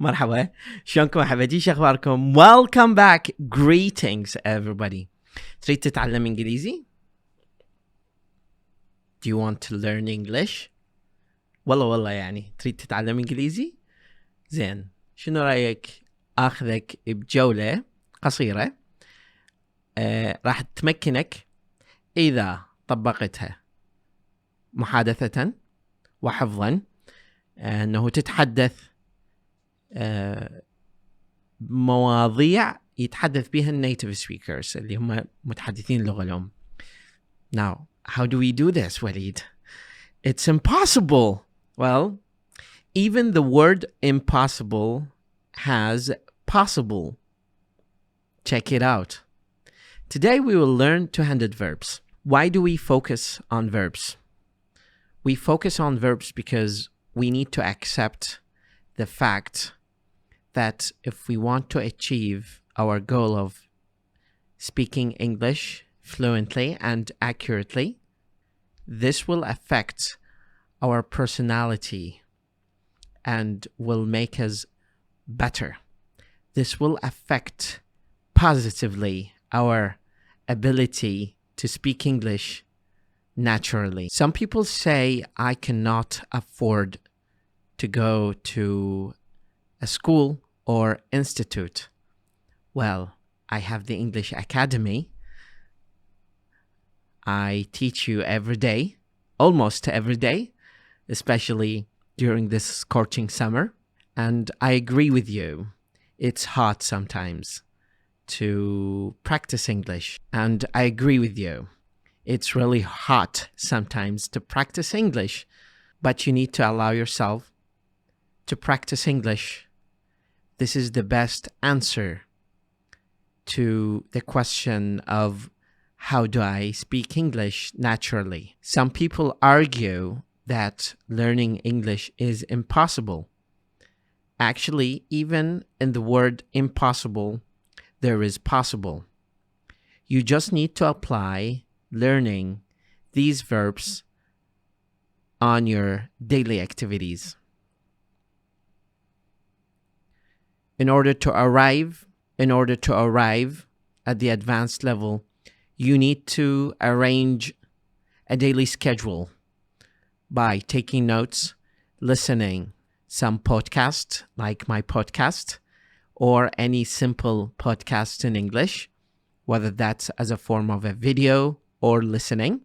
مرحبا، شلونكم حبايبي؟ شو اخباركم؟ Welcome back. Greetings everybody. تريد تتعلم انجليزي؟ Do you want to learn English؟ والله يعني تريد تتعلم انجليزي؟ زين، شنو رايك اخذك بجولة قصيرة راح تمكنك اذا طبقتها محادثة وحفظا انه تتحدث مواضيع يتحدث بها النيتيف سبيكرز اللي هم متحدثين اللغة الأم. Now, how do we do this, Walid? It's impossible. Well, even the word impossible has possible. Check it out. Today we will learn two-handed verbs. Why do we focus on verbs? We focus on verbs because we need to accept the fact that if we want to achieve our goal of speaking English fluently and accurately, this will affect our personality and will make us better. This will affect positively our ability to speak English naturally. Some people say, I cannot afford to go to a school or institute. Well, I have the English Academy. I teach you every day, almost every day, especially during this scorching summer. And I agree with you. It's hard sometimes to practice English. And I agree with you. It's really hot sometimes to practice English, but you need to allow yourself to practice English. This is the best answer to the question of how do I speak English naturally? Some people argue that learning English is impossible. Actually, even in the word impossible, there is possible. You just need to apply learning these verbs on your daily activities. In order to arrive at the advanced level, you need to arrange a daily schedule by taking notes, listening some podcast like my podcast or any simple podcast in English, whether that's as a form of a video or listening,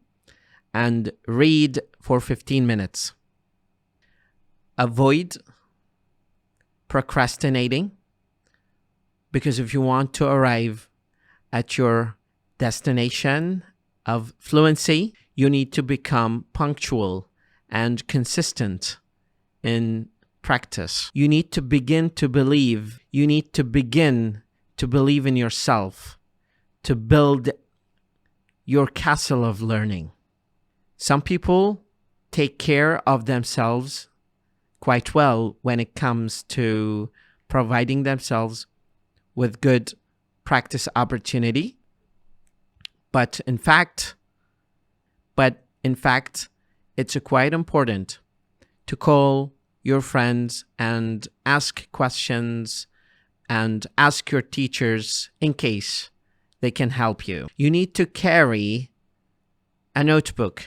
and read for 15 minutes. Avoid procrastinating, because if you want to arrive at your destination of fluency, you need to become punctual and consistent in practice. You need to begin to believe. You need to begin to believe in yourself, to build your castle of learning. Some people take care of themselves quite well when it comes to providing themselves with good practice opportunity. But in fact, it's quite important to call your friends and ask questions and ask your teachers in case they can help you. You need to carry a notebook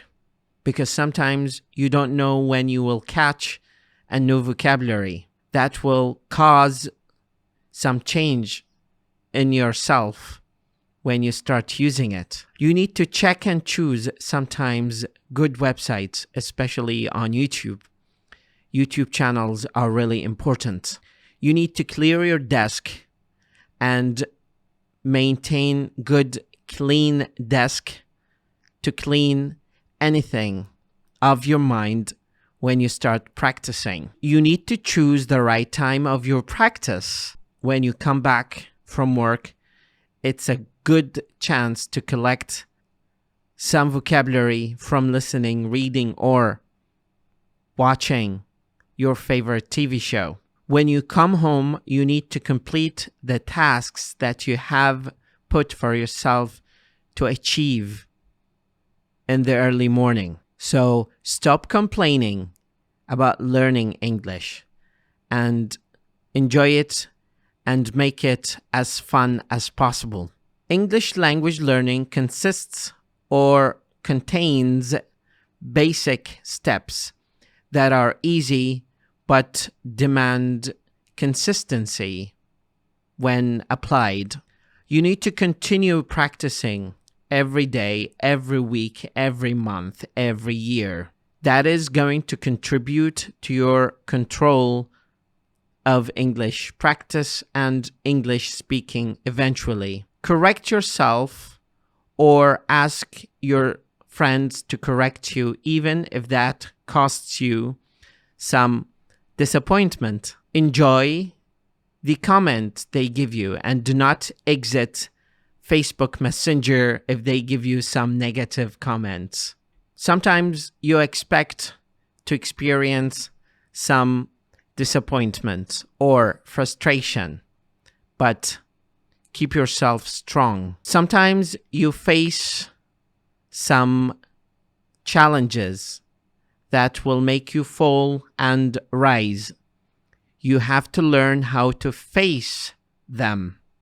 because sometimes you don't know when you will catch a new vocabulary that will cause some change in yourself when you start using it. You need to check and choose sometimes good websites, especially on YouTube. YouTube channels are really important. You need to clear your desk and maintain good, clean desk to clean anything of your mind when you start practicing. You need to choose the right time of your practice. When you come back from work, it's a good chance to collect some vocabulary from listening, reading, or watching your favorite TV show. When you come home, you need to complete the tasks that you have put for yourself to achieve in the early morning. So stop complaining about learning English and enjoy it, and make it as fun as possible. English language learning consists or contains basic steps that are easy but demand consistency when applied. You need to continue practicing every day, every week, every month, every year. That is going to contribute to your control of English practice and English speaking eventually. Correct yourself or ask your friends to correct you, even if that costs you some disappointment. Enjoy the comment they give you and do not exit Facebook Messenger if they give you some negative comments. Sometimes you expect to experience some disappointment or frustration, but keep yourself strong. Sometimes you face some challenges that will make you fall and rise. You have to learn how to face them.